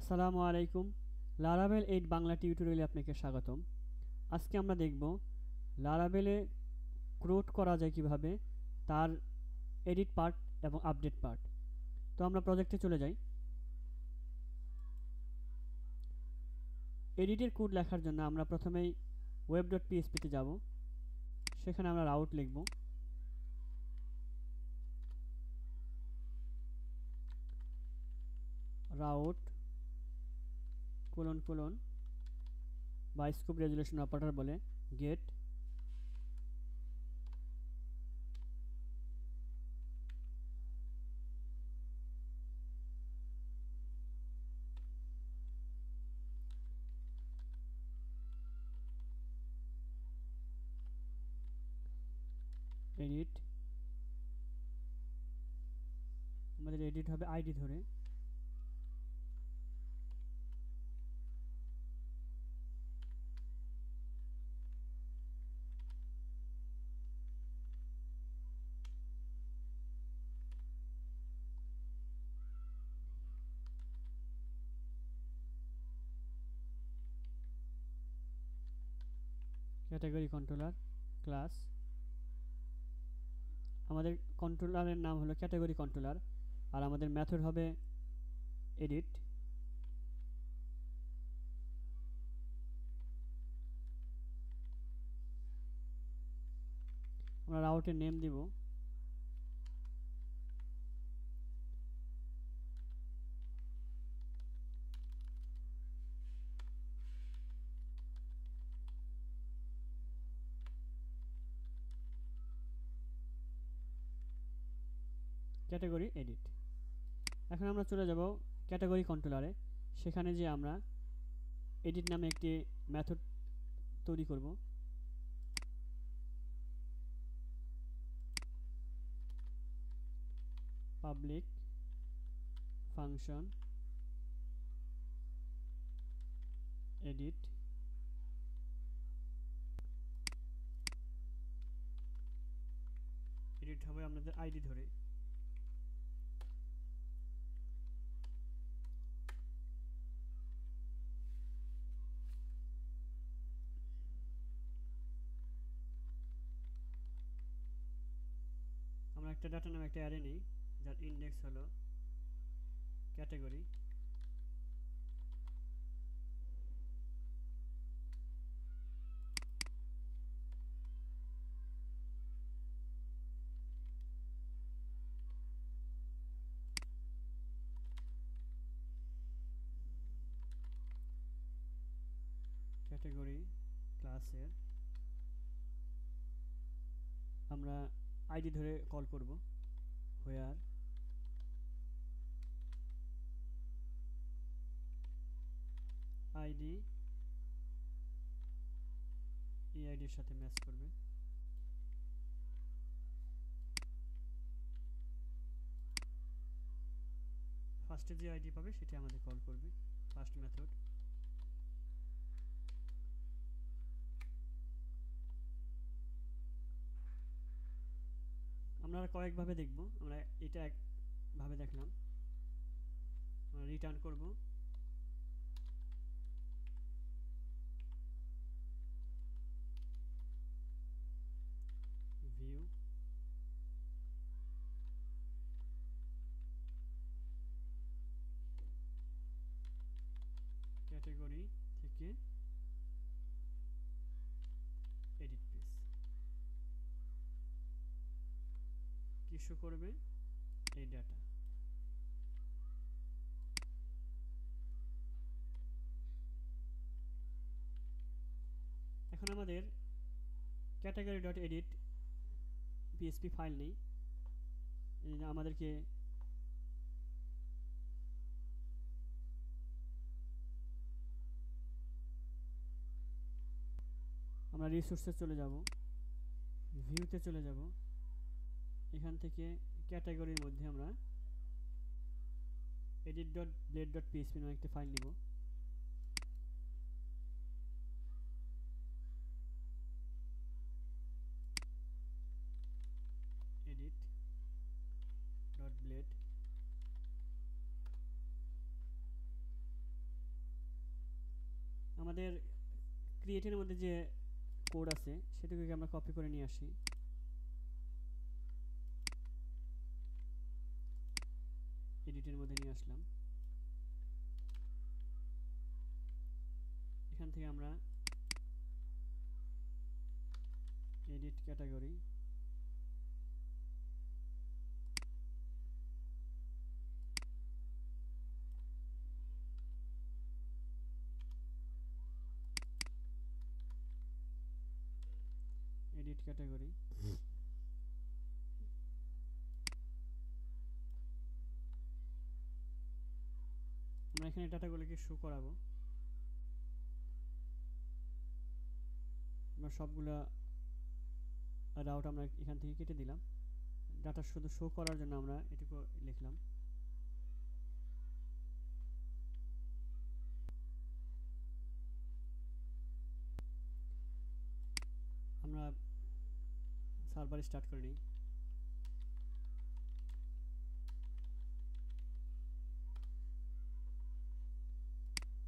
আসসালামু আলাইকুম। লারাভেল 8 বাংলা টিউটোরিয়ালে আপনাকে স্বাগতম। আজকে আমরা দেখব লারাভেলে ক্রোট করা যায় কিভাবে, তার এডিট পার্ট এবং আপডেট পার্ট। তো আমরা প্রজেক্টে চলে যাই। এডিটের কোড লেখার জন্য আমরা প্রথমেই web.php-তে যাব। সেখানে আমরা রাউট লিখব। রাউট কোলন বা স্কোপ রেজুলেশন অপারেটর বলে গেট এডিট। আমাদের এডিট হবে আইডি ধরে। Category controller class. আমাদের কন্ট্রোলারের নাম হলো ক্যাটাগরি কন্ট্রোলার, আর আমাদের মেথড হবে এডিট। আমরা রাউটের নেম দিব ক্যাটাগরি এডিট। এখন আমরা চলে যাব ক্যাটাগরি কন্ট্রোলারে। সেখানে যে আমরা এডিট নামে একটি মেথড তৈরি করব। Public function edit. এডিট হবে আপনাদের আইডি ধরে। আমরা একটা ডাটা নামে একটা অ্যারে নিই, যার ইন্ডেক্স হলো ক্যাটাগরি। ক্যাটাগরি ক্লাসের আমরা আইডি ধরে কল করব, হোয়ার আইডি এই আইডির সাথে ম্যাচ করবে। ফার্স্টে যে আইডি পাবে সেটি আমাদের কল করবে, ফার্স্ট মেথড। আমরা কয়েকভাবে দেখব, আমরা এটা একভাবে দেখলাম। আমরা রিটার্ন করব ভিউ ক্যাটাগরি থেকে এডিট পেজ। কি শো করবে? এই ডাটা। এখন আমাদের category dot edit PSP file নেই, আমাদেরকে আমরা রিসোর্সে চলে যাব, ভিউতে চলে যাব। এখান থেকে ক্যাটাগরির মধ্যে আমরা edit dot blade dot PSP নামে একটি ফাইল নিব। এডিট ডট ব্লেড আমাদের ক্রিয়েটের মধ্যে যে কোড আছে সেটাকে আমরা কপি করে নিয়ে আসি। এডিটের মধ্যে নিয়ে আসলাম। এখান থেকে আমরা এডিট ক্যাটাগরি, এডিট ক্যাটাগরি আমরা এখানে ডাটাগুলোকে শো করাবো। আমরা সবগুলা রাউট আমরা এখান থেকে কেটে দিলাম। ডাটা শুধু শো করার জন্য আমরা এটুকু লিখলাম। আমরা সার্ভার স্টার্ট করে নিই।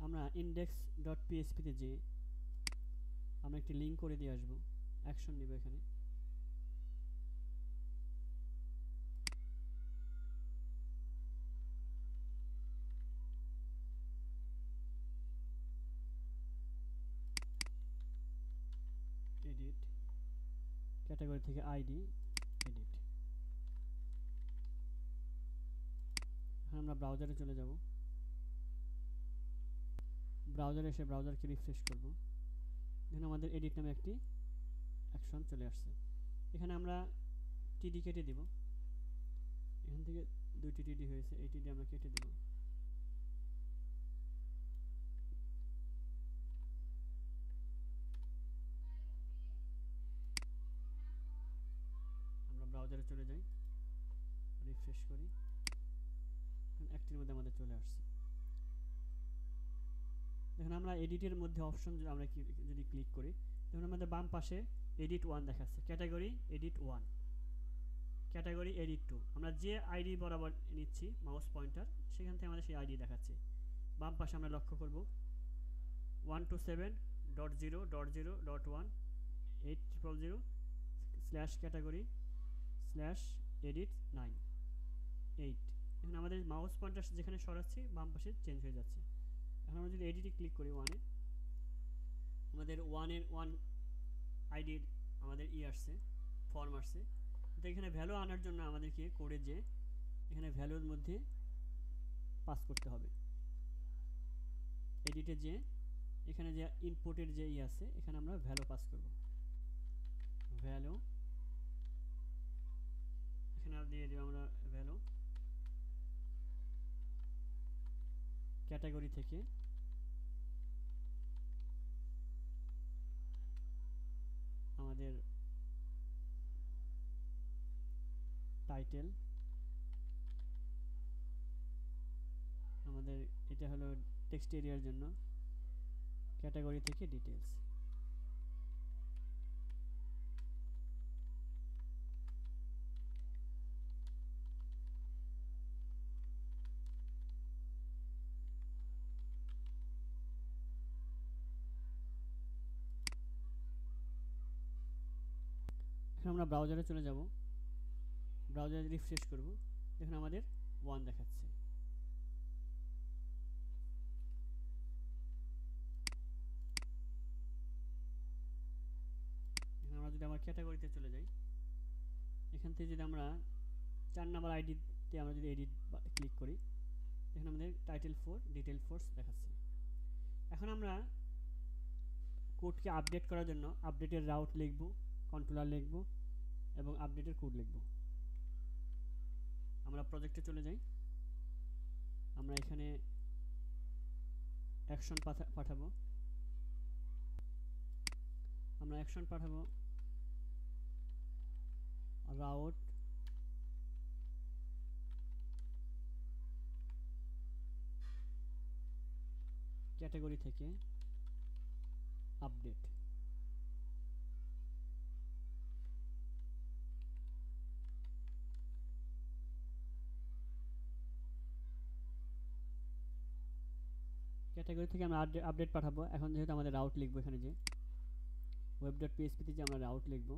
আমরা index.php-তে যে আমরা একটি লিঙ্ক করে দিয়ে আসবো, অ্যাকশন নেব এখানে। এডিট ক্যাটাগরি থেকে আইডি এডিট। এখন আমরা ব্রাউজারে চলে যাব। ব্রাউজারে এসে ব্রাউজারকে রিফ্রেশ করব। দেখুন আমাদের এডিট নামে একটি অ্যাকশন চলে আসছে। এখানে আমরা টিডি কেটে দিব। এখান থেকে দুইটি টিডি হয়েছে, এই টিডি আমরা কেটে দেব। আমরা ব্রাউজারে চলে যাই, রিফ্রেশ করি, একটির মধ্যে আমাদের চলে আসছে। দেখুন আমরা এডিটের মধ্যে অপশন আমরা যদি ক্লিক করি, দেখুন আমাদের বাম পাশে এডিট 1 দেখাচ্ছে, ক্যাটাগরি এডিট 1, ক্যাটাগরি এডিট 2। আমরা যে আইডি বরাবর নিচ্ছি মাউস পয়েন্টার, সেখান থেকে আমাদের সেই আইডি দেখাচ্ছে। বাম পাশে আমরা লক্ষ্য করব 127.0.0.1/category/edit9 এখন আমাদের মাউস পয়েন্টার যেখানে সরাচ্ছি বাম পাশে চেঞ্জ হয়ে যাচ্ছে। এখন আমরা যদি এডিটে ক্লিক করি, আমাদের 1 আইডির আমাদের আসছে, ফর্ম আসছে। তো এখানে ভ্যালু আনার জন্য আমাদেরকে কোডে যে এখানে ভ্যালুর মধ্যে পাস করতে হবে। এডিটে যে এখানে যে ইনপুটের যে আছে, এখানে আমরা ভ্যালু পাস করব। ভ্যালু এখানে দিয়ে দেব আমরা ভ্যালু ক্যাটাগরি থেকে আমাদের টাইটেল, আমাদের এটা হলো টেক্সট এরিয়ার জন্য, ক্যাটাগরি থেকে ডিটেইলস। এখন আমরা ব্রাউজারে চলে যাব, ব্রাউজারে রিফ্রেশ করব। দেখুন আমাদের 1 দেখাচ্ছে। এখন আমরা যদি আমার ক্যাটাগরিতে চলে যাই, এখান থেকে যদি আমরা 4 নাম্বার আইডিতে আমরা যদি এডিট ক্লিক করি, দেখুন আমাদের টাইটেল 4 ডিটেইল 4 দেখাচ্ছে। এখন আমরা কোডকে আপডেট করার জন্য আপডেটের রাউট লিখব, কন্ট্রোলার লিখব এবং আপডেটের কোড লিখব। আমরা প্রজেক্টে চলে যাই, আমরা এখানে অ্যাকশন পাঠাবো। আমরা অ্যাকশন পাঠাবো রাউট ক্যাটাগরি থেকে আপডেট। ক্যাটাগরি থেকে আমরা আপডেট পাঠাবো। এখন যেহেতু আমাদের রাউট লিখবো, এখানে যে web.php তে যে আমরা রাউট লিখবো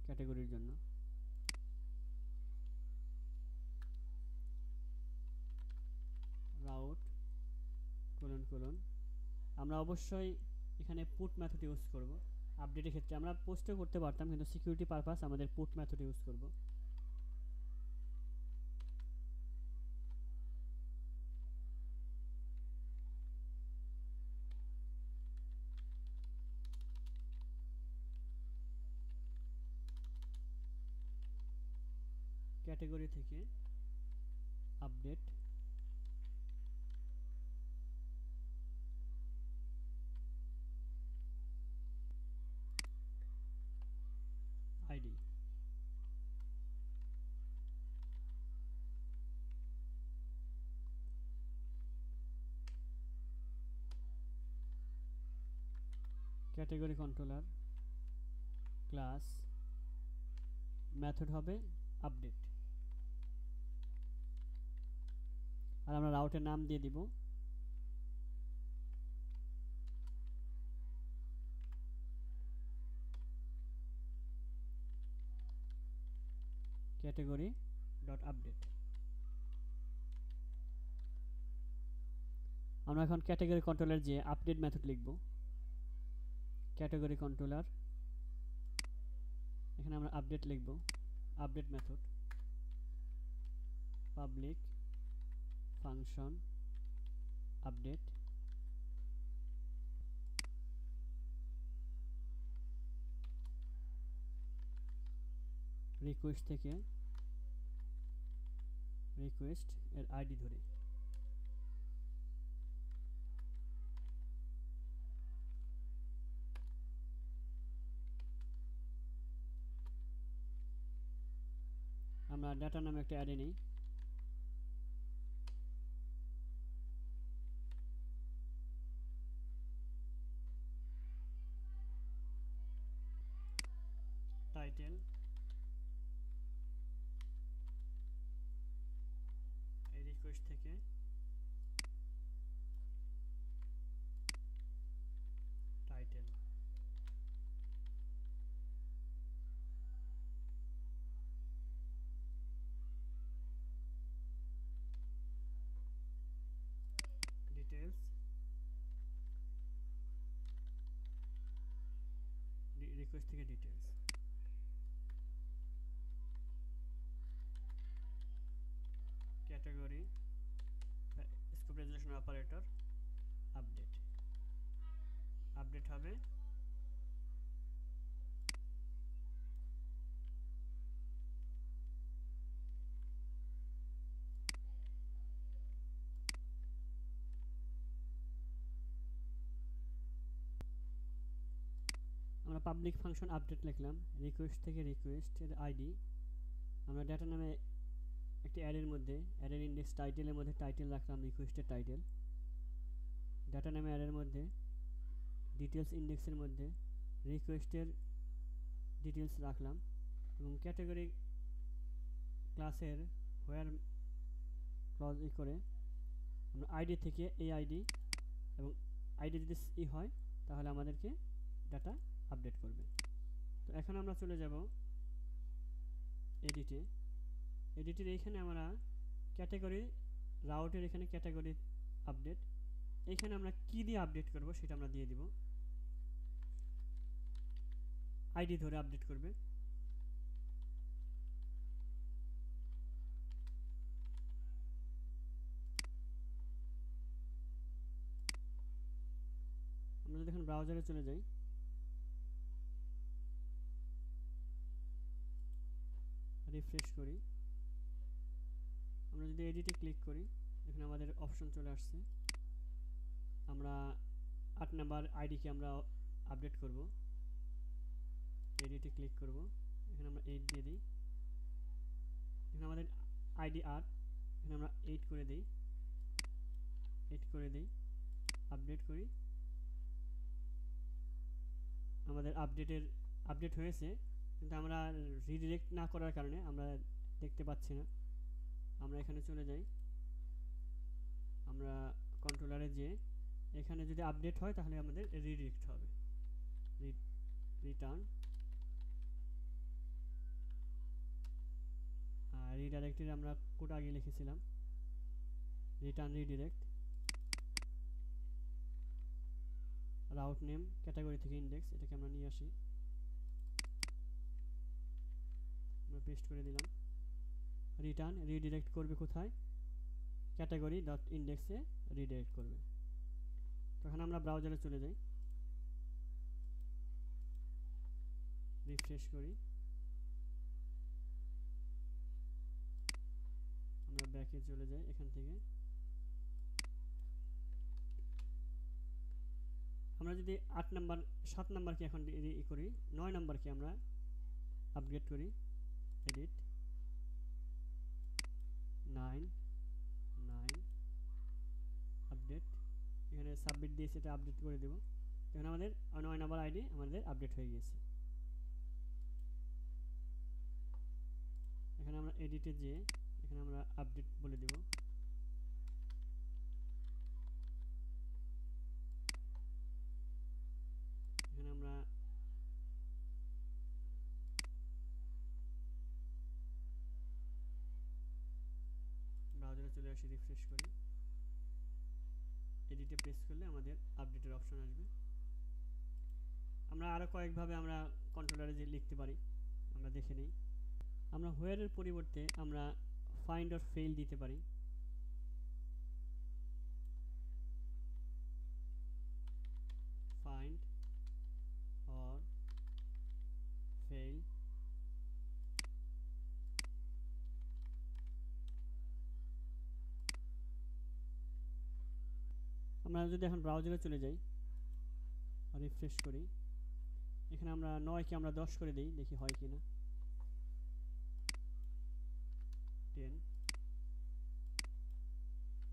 ক্যাটাগরির জন্য, রাউট কোলন কোলন, আমরা অবশ্যই এখানে পুট মেথড ইউজ করব। আপডেটের ক্ষেত্রে আমরা পোস্টও করতে পারতাম, কিন্তু সিকিউরিটি পারপাস আমাদের পুট মেথড ইউজ করব। ক্যাটাগরি থেকে update, ID, category controller class, method হবে আপডেট, আর আমরা রাউটের নাম দিয়ে দিব ক্যাটাগরি ডট আপডেট। আমরা এখন ক্যাটাগরি কন্ট্রোলার যে আপডেট মেথড লিখব। ক্যাটাগরি কন্ট্রোলার, এখানে আমরা আপডেট লিখব, update method public function update, request থেকে রিকোয়েস্ট এর আইডি ধরে, আমরা ডাটা নামে একটা অ্যারে নেই, টাইটেল এই রিকোয়েস্ট থেকে টাইটেল, ডিটেলস রিকোয়েস্ট থেকে details, category scope resolution operator update, update হবে আমরা পাবলিক ফাংশন আপডেট লিখলাম, রিকোয়েস্ট থেকে রিকোয়েস্টের আইডি, আমরা ডাটা নামে একটি অ্যারের মধ্যে অ্যারের ইন্ডেক্স টাইটেলের মধ্যে টাইটেল রাখলাম রিকোয়েস্টের টাইটেল, ডাটা নামে অ্যারের মধ্যে ডিটেলস ইন্ডেক্সের মধ্যে রিকোয়েস্টের ডিটেলস রাখলাম, এবং ক্যাটাগরি ক্লাসের হোয়ার ক্লজ করে আমরা আইডি থেকে এই আইডি, এবং আইডি যদি হয় তাহলে আমাদেরকে ডাটা আপডেট করবে। তো এখন আমরা চলে যাব এডিটে, এডিটের এইখানে আমরা ক্যাটাগরি রাউটের এখানে ক্যাটাগরি আপডেট, এইখানে আমরা কি দিয়ে আপডেট করব সেটা আমরা দিয়ে দিব, আইডি ধরে আপডেট করবে। আমরা যদি এখন ব্রাউজারে চলে যাই, রিফ্রেশ করি, আমরা যদি এডিটে ক্লিক করি এখানে আমাদের অপশন চলে আসছে, আমরা 8 নাম্বার আইডিকে আমরা আপডেট করব, এডিটে ক্লিক করব, এখানে আমরা 8 দিয়ে দিই, এখানে আমাদের আইডি 8, এখানে আমরা 8 করে দিই, 8 করে দিই, আপডেট করি, আমাদের আপডেট হয়েছে, কিন্তু আমরা রিডিরেক্ট না করার কারণে আমরা দেখতে পাচ্ছি না। আমরা এখানে চলে যাই, আমরা কন্ট্রোলারে যে এখানে যদি আপডেট হয় তাহলে আমাদের রিডিরেক্ট হবে, রিটার্ন রিডাইরেক্টের আমরা কোড আগে লিখেছিলাম, return redirect, route name category থেকে ইন্ডেক্স, এটাকে আমরা নিয়ে আসি, আমরা পেস্ট করে দিলাম। রিটার্ন রিডিরেক্ট করবে কোথায়, ক্যাটাগরি ডট ইন্ডেক্সে রিডিরেক্ট করবে। তখন আমরা ব্রাউজারে চলে যাই, রিফ্রেশ করি, আমরা ব্যাকে চলে যাই, এখান থেকে আমরা যদি 8 নাম্বার 7 নাম্বারকে এখন করি, 9 নাম্বারকে আমরা আপগ্রেড করি, এডিট 9 আপডেট, এখানে সাবমিট দিয়ে সেটা আপডেট করে দেব। এখানে আমাদের 9 নাম্বার আইডি আমাদের আপডেট হয়ে গেছে। এখানে আমরা এডিটে যেয়ে এখানে আমরা আপডেট বলে দেব, এখানে আমরা ব্রাউজারে চলে আসি, রিফ্রেশ করি, এডিটে প্রেস করলে আমাদের আপডেটের অপশন আসবে। আমরা আরও কয়েকভাবে আমরা কন্ট্রোলারে যে লিখতে পারি আমরা দেখে নিই। আমরা হোয়ারের পরিবর্তে আমরা ফাইন্ড অর ফেল দিতে পারি, ফাইন্ড অর ফেল, আমরা যদি এখন ব্রাউজারে চলে যাই, রিফ্রেশ করি, এখানে আমরা 9কে আমরা 10 করে দিই, দেখি হয় কি না, 10,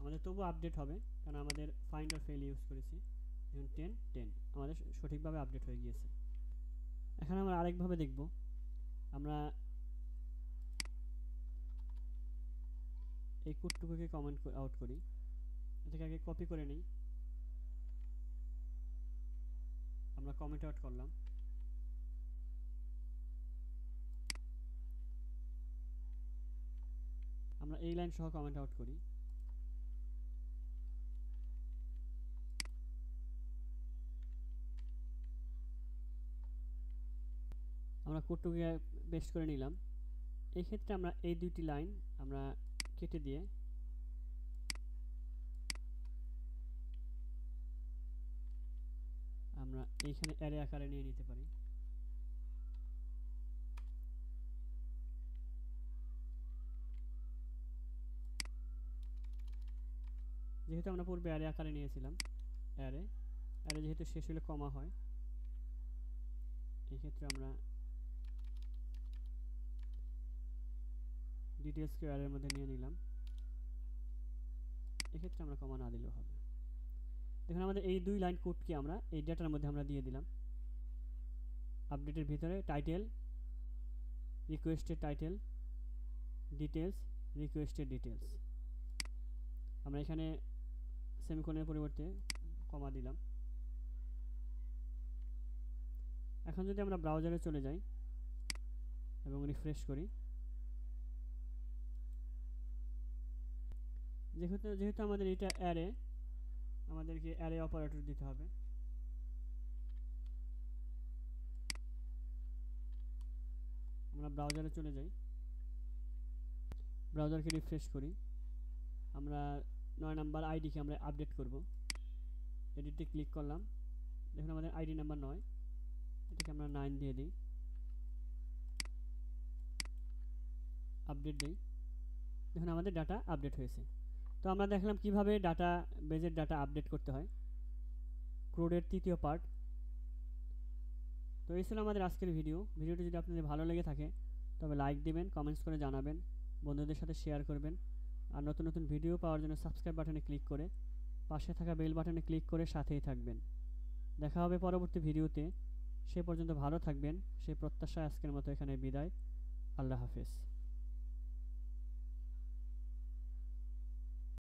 আমাদের তবু আপডেট হবে কারণ আমাদের ফাইন্ড অর ফেল ইউজ করেছি। এখন 10 আমাদের সঠিকভাবে আপডেট হয়ে গিয়েছে। এখন আমরা আরেকভাবে দেখব, আমরা এই কোডটুকুকে কমেন্ট আউট করি, এটাকে আগে কপি করে নিই, আমরা কমেন্ট আউট করলাম, আমরা এই লাইন সহ কমেন্ট আউট করি, আমরা কোডটুকে পেস্ট করে নিলাম। এই ক্ষেত্রে আমরা এই দুইটি লাইন আমরা কেটে দিয়ে আমরা এইখানে অ্যারে আকারে নিয়ে নিতে পারি। যেহেতু আমরা পূর্বে অ্যারে আকারে নিয়েছিলাম, অ্যারে যেহেতু শেষ হলে কমা হয়, এই ক্ষেত্রে আমরা ডিটেলসকে অ্যারের মধ্যে নিয়ে নিলাম, এক্ষেত্রে আমরা কমা না দিলেও হবে। দেখুন আমাদের এই দুই লাইন কোডকে আমরা এই ডেটার মধ্যে আমরা দিয়ে দিলাম। আপডেটের ভিতরে title, requested title, details, requested details, আমরা এখানে সেমিকোলনের পরিবর্তে কমা দিলাম। এখন যদি আমরা ব্রাউজারে চলে যাই এবং রিফ্রেশ করি, যেহেতু আমাদের এটা অ্যারে, আমাদেরকে অ্যারে অপারেটর দিতে হবে। আমরা ব্রাউজারে চলে যাই, ব্রাউজারকে রিফ্রেশ করি, আমরা 9 নাম্বার আইডিকে আমরা আপডেট করব, এডিটে ক্লিক করলাম, দেখুন আমাদের আইডি নাম্বার 9, এটাকে আমরা 9 দিয়ে দিই, আপডেট দিই, দেখুন আমাদের ডাটা আপডেট হয়েছে। তো আমরা দেখলাম কিভাবে ডাটা বেজের ডাটা আপডেট করতে হয়, ক্রোডের তৃতীয় পার্ট। তো এই ছিল আমাদের আজকের ভিডিওটি যদি আপনাদের ভালো লেগে থাকে তবে লাইক দিবেন, কমেন্টস করে জানাবেন, বন্ধুদের সাথে শেয়ার করবেন, আর নতুন নতুন ভিডিও পাওয়ার জন্য সাবস্ক্রাইব বাটনে ক্লিক করে পাশে থাকা বেল বাটনে ক্লিক করে সাথেই থাকবেন। দেখা হবে পরবর্তী ভিডিওতে, সে পর্যন্ত ভালো থাকবেন সেই প্রত্যাশায় আজকের মতো এখানে বিদায়। আল্লাহ হাফেজ।